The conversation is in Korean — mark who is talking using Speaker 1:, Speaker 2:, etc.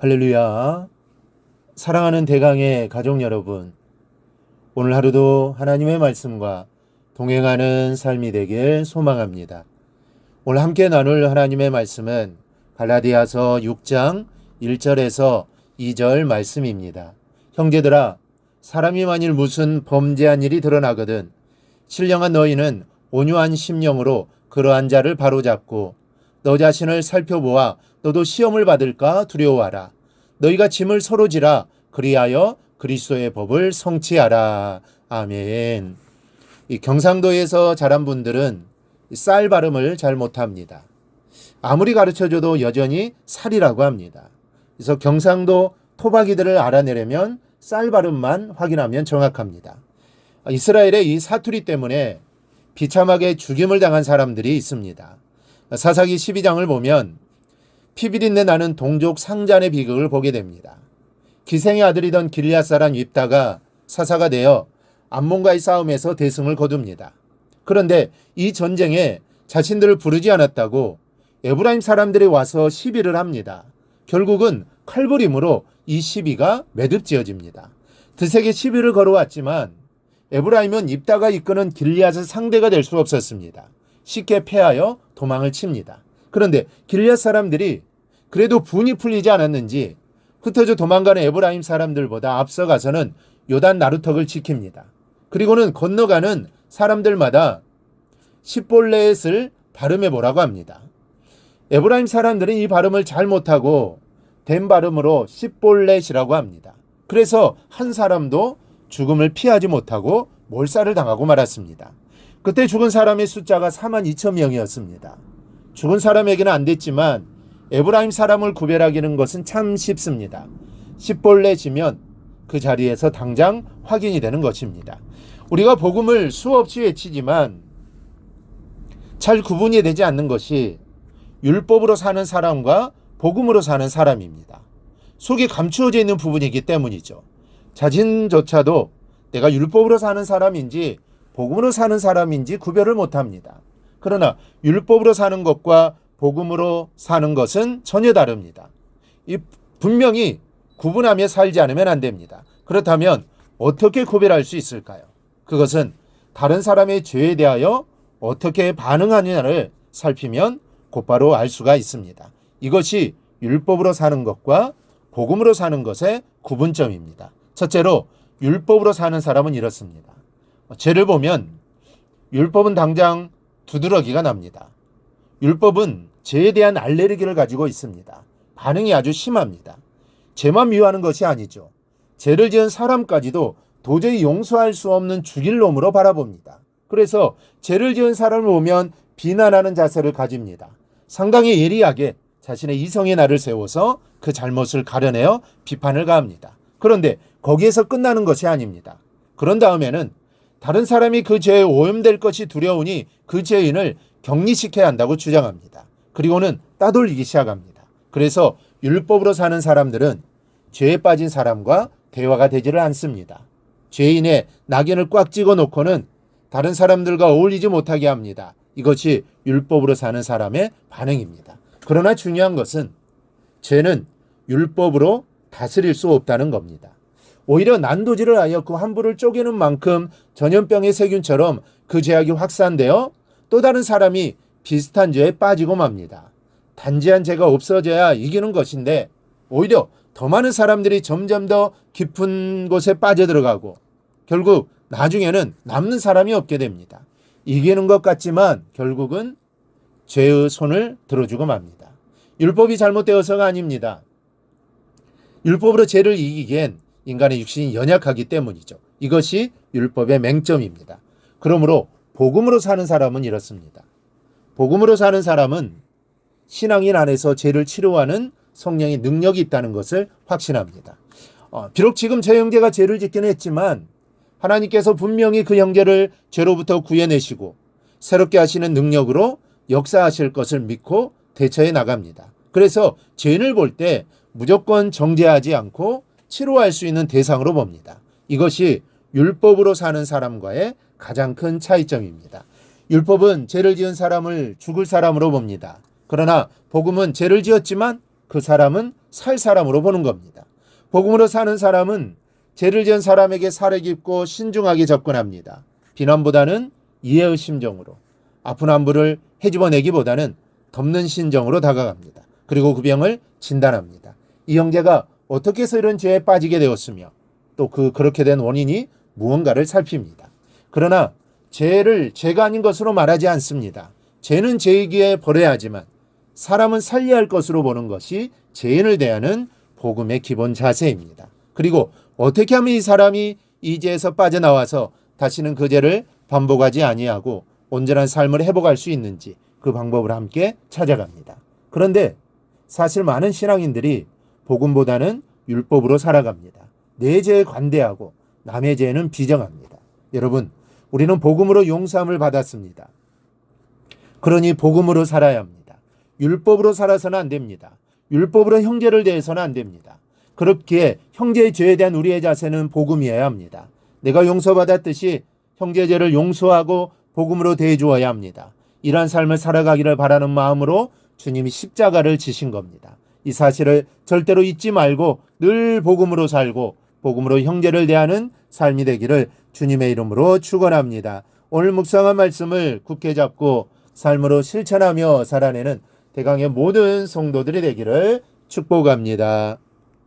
Speaker 1: 할렐루야. 사랑하는 대강의 가족 여러분, 오늘 하루도 하나님의 말씀과 동행하는 삶이 되길 소망합니다. 오늘 함께 나눌 하나님의 말씀은 갈라디아서 6장 1절에서 2절 말씀입니다. 형제들아, 사람이 만일 무슨 범죄한 일이 드러나거든 신령한 너희는 온유한 심령으로 그러한 자를 바로잡고 너 자신을 살펴보아 너도 시험을 받을까 두려워하라. 너희가 짐을 서로 지라. 그리하여 그리스도의 법을 성취하라. 아멘. 이 경상도에서 자란 분들은 쌀 발음을 잘 못합니다. 아무리 가르쳐줘도 여전히 살이라고 합니다. 그래서 경상도 토박이들을 알아내려면 쌀 발음만 확인하면 정확합니다. 이스라엘의 이 사투리 때문에 비참하게 죽임을 당한 사람들이 있습니다. 사사기 12장을 보면 피비린내 나는 동족 상잔의 비극을 보게 됩니다. 기생의 아들이던 길앗 사람 윕다가 사사가 되어 암몬과의 싸움에서 대승을 거둡니다. 그런데 이 전쟁에 자신들을 부르지 않았다고 에브라임 사람들이 와서 시비를 합니다. 결국은 칼부림으로 이 시비가 매듭지어집니다. 드세게 시비를 걸어왔지만 에브라임은 윕다가 이끄는 길앗의 상대가 될 수 없었습니다. 쉽게 패하여 도망을 칩니다. 그런데 길앗 사람들이 그래도 분이 풀리지 않았는지 흩어져 도망가는 에브라임 사람들보다 앞서가서는 요단 나루턱을 지킵니다. 그리고는 건너가는 사람들마다 십볼레셋을 발음해 보라고 합니다. 에브라임 사람들은 이 발음을 잘 못하고 된 발음으로 십볼렛이라고 합니다. 그래서 한 사람도 죽음을 피하지 못하고 몰살을 당하고 말았습니다. 그때 죽은 사람의 숫자가 42,000명이었습니다. 죽은 사람에게는 안 됐지만 에브라임 사람을 구별하기는 것은 참 쉽습니다. 십볼렛이면 그 자리에서 당장 확인이 되는 것입니다. 우리가 복음을 수없이 외치지만 잘 구분이 되지 않는 것이 율법으로 사는 사람과 복음으로 사는 사람입니다. 속에 감추어져 있는 부분이기 때문이죠. 자신조차도 내가 율법으로 사는 사람인지 복음으로 사는 사람인지 구별을 못합니다. 그러나 율법으로 사는 것과 복음으로 사는 것은 전혀 다릅니다. 분명히 구분하며 살지 않으면 안 됩니다. 그렇다면 어떻게 구별할 수 있을까요? 그것은 다른 사람의 죄에 대하여 어떻게 반응하느냐를 살피면 곧바로 알 수가 있습니다. 이것이 율법으로 사는 것과 복음으로 사는 것의 구분점입니다. 첫째로 율법으로 사는 사람은 이렇습니다. 죄를 보면 율법은 당장 두드러기가 납니다. 율법은 죄에 대한 알레르기를 가지고 있습니다. 반응이 아주 심합니다. 죄만 미워하는 것이 아니죠. 죄를 지은 사람까지도 도저히 용서할 수 없는 죽일 놈으로 바라봅니다. 그래서 죄를 지은 사람을 보면 비난하는 자세를 가집니다. 상당히 예리하게 자신의 이성의 날을 세워서 그 잘못을 가려내어 비판을 가합니다. 그런데 거기에서 끝나는 것이 아닙니다. 그런 다음에는 다른 사람이 그 죄에 오염될 것이 두려우니 그 죄인을 격리시켜야 한다고 주장합니다. 그리고는 따돌리기 시작합니다. 그래서 율법으로 사는 사람들은 죄에 빠진 사람과 대화가 되지를 않습니다. 죄인의 낙연을 꽉 찍어 놓고는 다른 사람들과 어울리지 못하게 합니다. 이것이 율법으로 사는 사람의 반응입니다. 그러나 중요한 것은 죄는 율법으로 다스릴 수 없다는 겁니다. 오히려 난도질을 하여 그 환부를 쪼개는 만큼 전염병의 세균처럼 그 죄악이 확산되어 또 다른 사람이 비슷한 죄에 빠지고 맙니다. 단지한 죄가 없어져야 이기는 것인데 오히려 더 많은 사람들이 점점 더 깊은 곳에 빠져들어가고 결국 나중에는 남는 사람이 없게 됩니다. 이기는 것 같지만 결국은 죄의 손을 들어주고 맙니다. 율법이 잘못되어서가 아닙니다. 율법으로 죄를 이기기엔 인간의 육신이 연약하기 때문이죠. 이것이 율법의 맹점입니다. 그러므로 복음으로 사는 사람은 이렇습니다. 복음으로 사는 사람은 신앙인 안에서 죄를 치료하는 성령의 능력이 있다는 것을 확신합니다. 비록 지금 제 형제가 죄를 짓긴 했지만 하나님께서 분명히 그 형제를 죄로부터 구해내시고 새롭게 하시는 능력으로 역사하실 것을 믿고 대처해 나갑니다. 그래서 죄인을 볼 때 무조건 정죄하지 않고 치료할 수 있는 대상으로 봅니다. 이것이 율법으로 사는 사람과의 가장 큰 차이점입니다. 율법은 죄를 지은 사람을 죽을 사람으로 봅니다. 그러나 복음은 죄를 지었지만 그 사람은 살 사람으로 보는 겁니다. 복음으로 사는 사람은 죄를 지은 사람에게 사려 깊고 신중하게 접근합니다. 비난보다는 이해의 심정으로, 아픈 안부를 헤집어내기보다는 덮는 심정으로 다가갑니다. 그리고 그 병을 진단합니다. 이 형제가 어떻게 해서 이런 죄에 빠지게 되었으며 또 그렇게 된 원인이 무언가를 살핍니다. 그러나 죄를 죄가 아닌 것으로 말하지 않습니다. 죄는 죄이기에 버려야 하지만 사람은 살려야 할 것으로 보는 것이 죄인을 대하는 복음의 기본 자세입니다. 그리고 어떻게 하면 이 사람이 이 죄에서 빠져나와서 다시는 그 죄를 반복하지 아니하고 온전한 삶을 회복할 수 있는지 그 방법을 함께 찾아갑니다. 그런데 사실 많은 신앙인들이 복음보다는 율법으로 살아갑니다. 내 죄에 관대하고 남의 죄에는 비정합니다. 여러분, 우리는 복음으로 용서함을 받았습니다. 그러니 복음으로 살아야 합니다. 율법으로 살아서는 안 됩니다. 율법으로 형제를 대해서는 안 됩니다. 그렇기에 형제의 죄에 대한 우리의 자세는 복음이어야 합니다. 내가 용서받았듯이 형제의 죄를 용서하고 복음으로 대해 주어야 합니다. 이러한 삶을 살아가기를 바라는 마음으로 주님이 십자가를 지신 겁니다. 이 사실을 절대로 잊지 말고 늘 복음으로 살고 복음으로 형제를 대하는 삶이 되기를 주님의 이름으로 축원합니다. 오늘 묵상한 말씀을 굳게 잡고 삶으로 실천하며 살아내는 대강의 모든 성도들이 되기를 축복합니다.